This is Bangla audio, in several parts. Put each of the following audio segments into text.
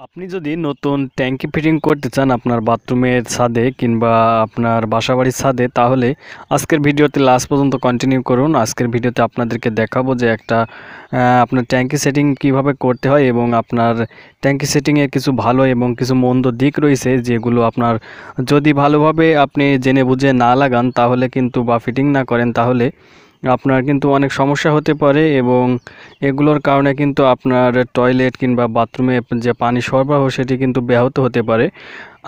আপনি যদি নতুন ট্যাঙ্কি ফিটিং করতে চান আপনার বাথরুমের ছাদে কিংবা আপনার বাসাবাড়ির ছাদে, তাহলে আজকের ভিডিওতে লাস্ট পর্যন্ত কন্টিনিউ করুন। আজকের ভিডিওতে আপনাদেরকে দেখাবো যে আপনার ট্যাঙ্কি সেটিং কিভাবে করতে হয় এবং আপনার ট্যাঙ্কি সেটিংয়ের কিছু ভালো এবং কিছু মন্দ দিক রয়েছে, যেগুলো আপনার যদি ভালোভাবে আপনি জেনে বুঝে না লাগান তাহলে কিন্তু বা ফিটিং না করেন তাহলে আপনার কিন্তু অনেক সমস্যা হতে পারে এবং এগুলোর কারণে কিন্তু আপনার টয়লেট কিংবা বাথরুমে যে পানি সরবরাহ সেটি কিন্তু ব্যাহত হতে পারে।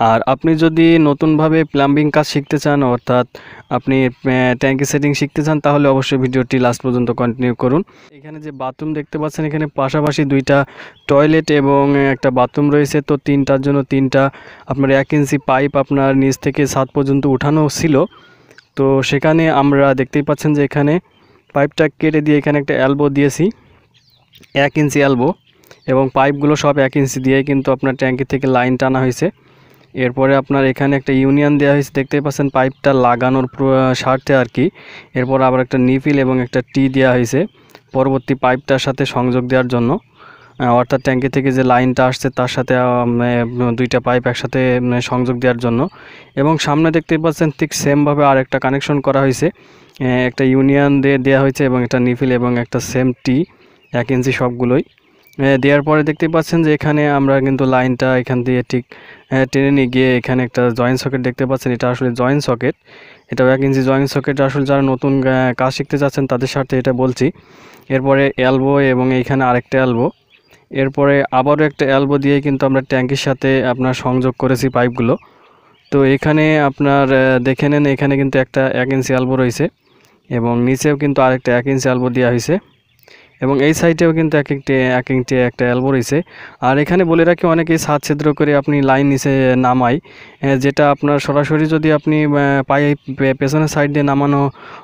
আর আপনি যদি নতুনভাবে প্লাম্বিং কাজ শিখতে চান, অর্থাৎ আপনি ট্যাঙ্কি সেটিং শিখতে চান, তাহলে অবশ্যই ভিডিওটি লাস্ট পর্যন্ত কন্টিনিউ করুন। এখানে যে বাথরুম দেখতে পাচ্ছেন, এখানে পাশাপাশি দুইটা টয়লেট এবং একটা বাথরুম রয়েছে। তো তিনটার জন্য তিনটা আপনার 1 ইঞ্চি পাইপ আপনার নিচ থেকে ছাদ পর্যন্ত উঠানো ছিল। তো সেখানে আমরা দেখতেই পাচ্ছেন যে এখানে পাইপটা কেটে দিয়ে এখানে একটা এলবো দিয়েছি, 1 ইঞ্চি এলবো, এবং পাইপগুলো সব 1 ইঞ্চি দিয়ে কিন্তু আপনার ট্যাঙ্কি থেকে লাইন টানা হয়েছে। এরপরে আপনার এখানে একটা ইউনিয়ন দেওয়া হয়েছে, দেখতেই পাচ্ছেন পাইপটা লাগানোর স্বার্থে আর কি। এরপর আবার একটা নিপিল এবং একটা টি দেওয়া হয়েছে পরবর্তী পাইপটার সাথে সংযোগ দেওয়ার জন্য, অর্থাৎ ট্যাঙ্কি থেকে যে লাইনটা আসছে তার সাথে দুইটা পাইপ একসাথে সংযোগ দেওয়ার জন্য। এবং সামনে দেখতেই পাচ্ছেন ঠিক সেমভাবে আর একটা কানেকশন করা হয়েছে, একটা ইউনিয়ন দিয়ে দেওয়া হয়েছে এবং একটা নিফিল এবং একটা সেম টি 1 ইঞ্চি সবগুলোই দেওয়ার পরে দেখতেই পাচ্ছেন যে এখানে আমরা কিন্তু লাইনটা এখান দিয়ে ঠিক টেনে নিয়ে গিয়ে এখানে একটা জয়েন্ট সকেট দেখতে পাচ্ছেন। এটা আসলে জয়েন্ট সকেট, এটাও 1 ইঞ্চি জয়েন্ট সকেট। আসলে যারা নতুন কাজ শিখতে চাচ্ছেন তাদের সাথে এটা বলছি। এরপরে এলবো এবং এইখানে আরেকটা এলবো, এরপরে আবারও একটা এলবো দিয়ে কিন্তু আমরা ট্যাঙ্কির সাথে আপনার সংযোগ করেছি পাইপগুলো। তো এখানে আপনার দেখে নেন, এখানে কিন্তু একটা 1 ইঞ্চি এলবো রয়েছে এবং নিচেও কিন্তু আরেকটা 1 ইঞ্চি এলবো দেওয়া হয়েছে এবং এই সাইডেও কিন্তু এক ইঞ্চি একটা এলবো রয়েছে। আর এখানে বলে রাখি, অনেকেই ছাদ ছিদ্র করে আপনি লাইন নিচে নামায়, যেটা আপনার সরাসরি যদি আপনি পাইপ পেছনের সাইড দিয়ে নামানো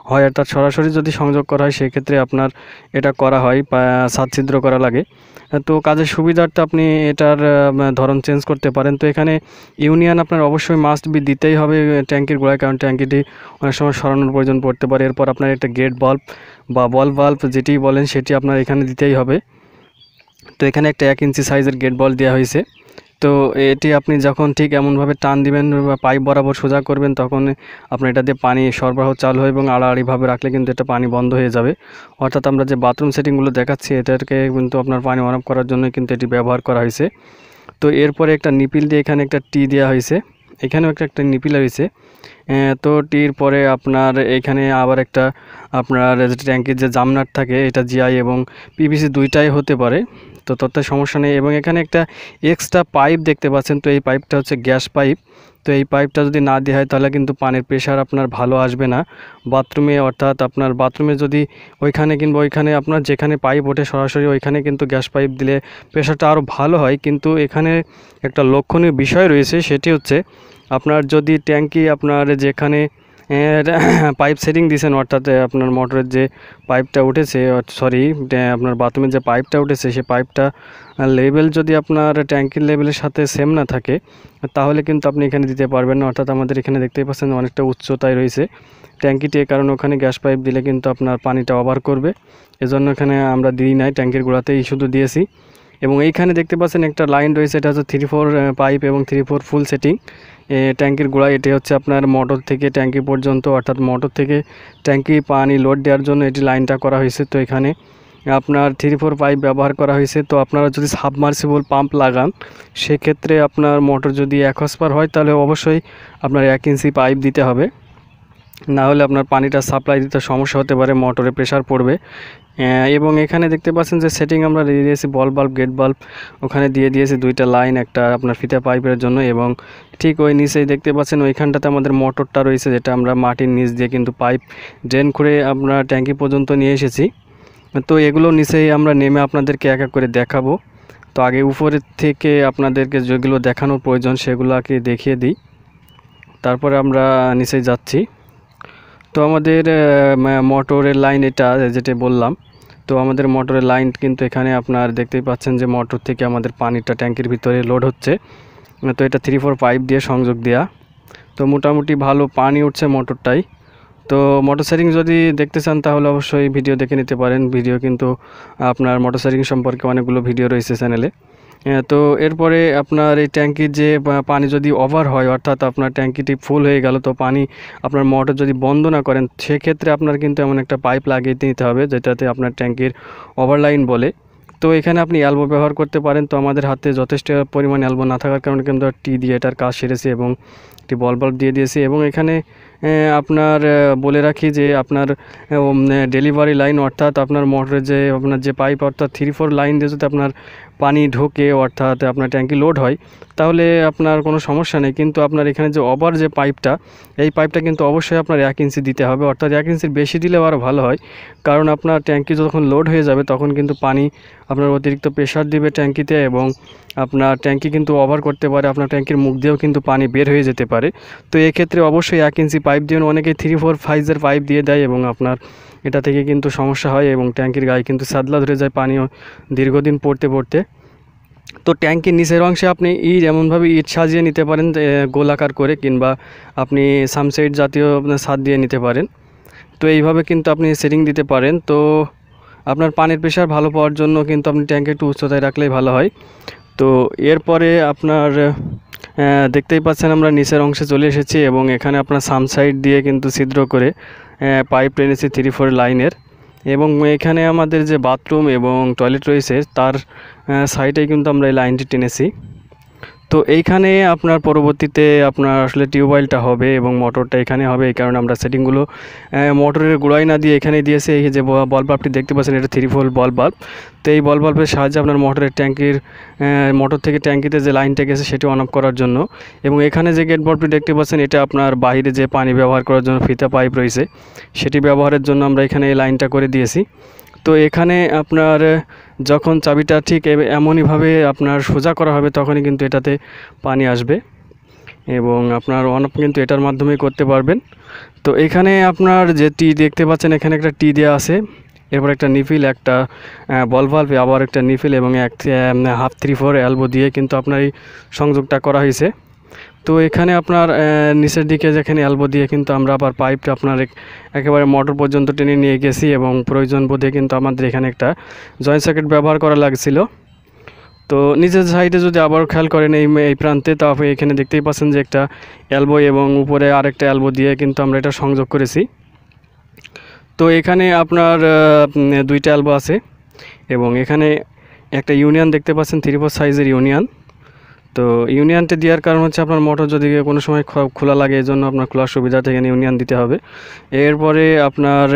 হয়, অর্থাৎ সরাসরি যদি সংযোগ করা হয় সেক্ষেত্রে আপনার এটা করা হয় ছাদ ছিদ্র করা লাগে। তো কাজের সুবিধার্থে আপনি এটার ধরন চেঞ্জ করতে পারেন। তো এখানে ইউনিয়ন আপনার অবশ্যই মাস্ট বি দিতেই হবে ট্যাঙ্কির গোড়ায়, কারণ ট্যাঙ্কিটি অনেক সময় সরানোর প্রয়োজন পড়তে পারে। এরপর আপনার একটা গেট বাল্ব বা বল বাল্ব যেটি বলেন সেটি আপনার এখানে দিতেই হবে। তো এখানে একটা 1 ইঞ্চি সাইজের গেট বল দেওয়া হয়েছে। তো এটি আপনি যখন ঠিক এমনভাবে টান দিবেন বা পাইপ বরাবর সোজা করবেন, তখন আপনার এটা দিয়ে পানি সরবরাহ চালু হয় এবং আড়াআড়িভাবে রাখলে কিন্তু এটা পানি বন্ধ হয়ে যাবে। অর্থাৎ আমরা যে বাথরুম সেটিংগুলো দেখাচ্ছি এটাকে কিন্তু আপনার পানি অন অফ করার জন্য কিন্তু এটি ব্যবহার করা হয়েছে। তো এরপরে একটা নিপিল দিয়ে এখানে একটা টি দেওয়া হয়েছে, এখানেও একটা নিপিল রয়েছে। তো টির পরে আপনার এখানে আবার একটা আপনার ট্যাঙ্কির যে জামনাট থাকে এটা জিআই এবং পিভিসি দুইটাই হতে পারে, তো তত সমস্যা নেই। এবং এখানে একটা এক্সট্রা পাইপ দেখতে পাচ্ছেন, তো এই পাইপটা হচ্ছে গ্যাস পাইপ। তো এই পাইপটা যদি না দেওয়া হয় তাহলে কিন্তু পানির প্রেশার আপনার ভালো আসবে না বাথরুমে। অর্থাৎ আপনার বাথরুমে যদি ওইখানে কিংবা ওইখানে আপনার যেখানে পাইপ ওঠে সরাসরি ওইখানে কিন্তু গ্যাস পাইপ দিলে প্রেশারটা আরও ভালো হয়। কিন্তু এখানে একটা লক্ষণীয় বিষয় রয়েছে, সেটি হচ্ছে আপনার যদি ট্যাঙ্কি আপনার যেখানে পাইপ সেটিং দিয়েছেন, অর্থাৎ আপনার মোটরের যে পাইপটা উঠেছে, সরি আপনার বাথরুমের যে পাইপটা উঠেছে সেই পাইপটা লেভেল যদি আপনার ট্যাঙ্কির লেভেলের সাথে সেম না থাকে তাহলে কিন্তু আপনি এখানে দিতে পারবেন না। অর্থাৎ আমাদের এখানে দেখতেই পাচ্ছেন অনেকটা উচ্চতায় রয়েছে ট্যাঙ্কিটি, কারণ ওখানে গ্যাস পাইপ দিলে কিন্তু আপনার পানিটা ওভার করবে, এজন্য এখানে আমরা দিই নাই, ট্যাঙ্কির গোড়াতেই শুধু দিয়েছি। এবং এইখানে দেখতে পাচ্ছেন একটা লাইন রয়েছে, এটা হচ্ছে 3-4 পাইপ এবং 3-4 ফুল সেটিং ট্যাঙ্কির গোড়ায়। এটি হচ্ছে আপনার মোটর থেকে ট্যাঙ্কি পর্যন্ত, অর্থাৎ মোটর থেকে ট্যাঙ্কি পানি লোড দেওয়ার জন্য এটি লাইনটা করা হয়েছে। তো এখানে আপনার 3-4 পাইপ ব্যবহার করা হয়েছে। তো আপনারা যদি সাবমার্সিবল পাম্প লাগান সেক্ষেত্রে আপনার মোটর যদি 1 হর্সপাওয়ার হয় তাহলে অবশ্যই আপনার 1 ইঞ্চি পাইপ দিতে হবে, না হলে আপনার পানিটা সাপ্লাই দিতে সমস্যা হতে পারে, মোটরে প্রেশার পড়বে। এবং এখানে দেখতে পাচ্ছেন যে সেটিং আমরা দিয়ে দিয়েছি বল বাল্ব, গেট বাল্ব ওখানে দিয়ে দিয়েছি দুইটা লাইন, একটা আপনার ফিতা পাইপের জন্য। এবং ঠিক ওই নিচেই দেখতে পাচ্ছেন ওইখানটাতে আমাদের মোটরটা রয়েছে, যেটা আমরা মাটির নিচ দিয়ে কিন্তু পাইপ ড্রেন করে আমরা ট্যাঙ্কি পর্যন্ত নিয়ে এসেছি। তো এগুলো নিচেই আমরা নেমে আপনাদেরকে এক এক করে দেখাবো। তো আগে উপরের থেকে আপনাদেরকে যেগুলো দেখানোর প্রয়োজন সেগুলোকে দেখিয়ে দিই, তারপরে আমরা নিচে যাচ্ছি। তো আমাদের মোটরের লাইন এটা যেটা বললাম, তো আমাদের মোটরের লাইন কিন্তু এখানে আপনার দেখতেই পাচ্ছেন যে মোটর থেকে আমাদের পানিটা ট্যাঙ্কির ভিতরে লোড হচ্ছে। তো এটা 3-4 পাইপ দিয়ে সংযোগ দেয়া, তো মোটামুটি ভালো পানি উঠছে মোটরটাই। তো মোটর সেটিং যদি দেখতে চান তাহলে অবশ্যই ভিডিও দেখে নিতে পারেন। ভিডিও কিন্তু আপনার মোটর সেটিং সম্পর্কে অনেকগুলো ভিডিও রয়েছে চ্যানেলে। তো এরপরে আপনার এই ট্যাঙ্কির যে পানি যদি ওভার হয়, অর্থাৎ আপনার ট্যাঙ্কিটি ফুল হয়ে গেল, তো পানি আপনার মোটর যদি বন্ধ না করেন, সেক্ষেত্রে আপনার কিন্তু এমন একটা পাইপ লাগিয়ে নিতে হবে যেটাতে আপনার ট্যাঙ্কির ওভারলাইন বলে। তো এখানে আপনি অ্যালবো ব্যবহার করতে পারেন। তো আমাদের হাতে যথেষ্ট পরিমাণ অ্যালবো না থাকার কারণে কিন্তু টি দিয়ে এটার কাজ সেরেছি এবং একটি বাল্ব দিয়ে দিয়েছি। এবং এখানে আপনার বলে রাখি যে আপনার ডেলিভারি লাইন, অর্থাৎ আপনার মোটরের যে আপনার যে পাইপ, অর্থাৎ 3-4 লাইন দিয়ে যদি আপনার পানি ঢোকে, অর্থাৎ আপনার ট্যাঙ্কি লোড হয়, তাহলে আপনার কোনো সমস্যা নেই। কিন্তু আপনার এখানে যে ওভার যে পাইপটা, এই পাইপটা কিন্তু অবশ্যই আপনার 1 ইঞ্চি দিতে হবে, অর্থাৎ 1 ইঞ্চির বেশি দিলে আরও ভালো হয়। কারণ আপনার ট্যাঙ্কি যখন লোড হয়ে যাবে তখন কিন্তু পানি আপনার অতিরিক্ত প্রেশার দিবে ট্যাঙ্কিতে এবং আপনার ট্যাঙ্কি কিন্তু ওভার করতে পারে, আপনার ট্যাঙ্কির মুখ দিয়েও কিন্তু পানি বের হয়ে যেতে পারে। তো এক্ষেত্রে অবশ্যই 1 ইঞ্চি পাইপ দিন। অনেকেই 3-4 সাইজের পাইপ দিয়ে দেয় এবং আপনার এটা থেকে কিন্তু সমস্যা হয় এবং ট্যাঙ্কির গায়ে কিন্তু সাদলা ধরে যায় পানিও দীর্ঘদিন পড়তে পড়তে। তো ট্যাঙ্কির নিচের অংশে আপনি এমনভাবে ইট সাজিয়ে নিতে পারেন গোলাকার করে, কিংবা আপনি সামসাইড জাতীয় আপনার ছাদ দিয়ে নিতে পারেন। তো এইভাবে কিন্তু আপনি সেটিং দিতে পারেন। তো আপনার পানির প্রেশার ভালো পাওয়ার জন্য কিন্তু আপনি ট্যাঙ্কি একটু উচ্চতায় রাখলেই ভালো হয়। তো এরপরে আপনার দেখতেই পাচ্ছেন আমরা নিচের অংশে চলে এসেছি এবং এখানে আপনার সামসাইড দিয়ে কিন্তু ছিদ্র করে পাইপ টেনেছি 3-4 লাইনের। এবং এখানে আমাদের যে বাথরুম এবং টয়লেট রয়েছে তার সাইডে কিন্তু আমরা এই লাইনটি টেনেছি। তো এইখানে আপনার পরবর্তীতে আপনার আসলে টিউবওয়েলটা হবে এবং মোটরটা এখানে হবে। এই কারণে আমরা সেটিংগুলো মোটরের গোড়ায় না দিয়ে এখানে দিয়েছি। এই যে বল বাল্বটি দেখতে পাচ্ছেন, এটা 3 ভোল্ট বল বাল্ব। তো এই বল বাল্বের সাহায্যে আপনার মোটরের ট্যাঙ্কির মোটর থেকে ট্যাঙ্কিতে যে লাইনটা গেছে সেটি অন অফ করার জন্য। এবং এখানে যে গেট বাল্বটি দেখতে পাচ্ছেন, এটা আপনার বাইরে যে পানি ব্যবহার করার জন্য ফিতা পাইপ রয়েছে সেটি ব্যবহারের জন্য আমরা এখানে এই লাইনটা করে দিয়েছি। তো এখানে আপনার যখন চাবিটা ঠিক এমনইভাবে আপনার সোজা করা হবে তখনই কিন্তু এটাতে পানি আসবে এবং আপনার অন অফ কিন্তু এটার মাধ্যমেই করতে পারবেন। তো এখানে আপনার যে টি দেখতে পাচ্ছেন, এখানে একটা টি দেওয়া আছে, এরপর একটা নিফিল, একটা বল ভাল্ব, আবার একটা নিফিল এবং এক 1/2 3/4 এলবো দিয়ে কিন্তু আপনার এই সংযোগটা করা হয়েছে। তো এখানে আপনার নিচের দিকে যেখানে এলবো দিয়ে কিন্তু আমরা আবার পাইপটা আপনার একেবারে মোটর পর্যন্ত টেনে নিয়ে গেছি এবং প্রয়োজন বোধে কিন্তু আমাদের এখানে একটা জয়েন্ট সার্কিট ব্যবহার করা লাগছিল। তো নিচের সাইডে যদি আবার খেয়াল করেন এই প্রান্তে, তারপরে এখানে দেখতেই পাচ্ছেন যে একটা এলবো এবং উপরে আরেকটা এলবো দিয়ে কিন্তু আমরা এটা সংযোগ করেছি। তো এখানে আপনার 2টা এলবো আছে এবং এখানে একটা ইউনিয়ন দেখতে পাচ্ছেন, 3/4 সাইজের ইউনিয়ন। তো ইউনিয়নটা দেওয়ার কারণ হচ্ছে আপনার মোটর যদি কোনো সময় খোলা লাগে, এই জন্য আপনার খোলার সুবিধাতে এখানে ইউনিয়ন দিতে হবে। এরপরে আপনার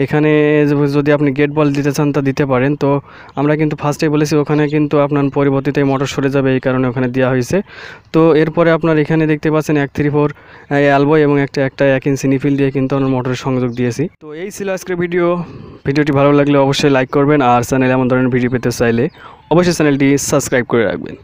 এখানে যদি আপনি গেট বল দিতে চান তা দিতে পারেন। তো আমরা কিন্তু ফার্স্টেই বলেছি ওখানে কিন্তু আপনার পরিবর্তিতে মোটর সরে যাবে, এই কারণে ওখানে দেওয়া হয়েছে। তো এরপরে আপনার এখানে দেখতে পাচ্ছেন 1/3/4 এলবো এবং একটা 1 ইঞ্চি নিফিল দিয়ে কিন্তু আমরা মোটরের সংযোগ দিয়েছি। তো এই ছিল আজকের ভিডিওটি ভালো লাগলে অবশ্যই লাইক করবেন, আর চ্যানেলে এমন ধরনের ভিডিও পেতে চাইলে অবশ্যই চ্যানেলটি সাবস্ক্রাইব করে রাখবেন।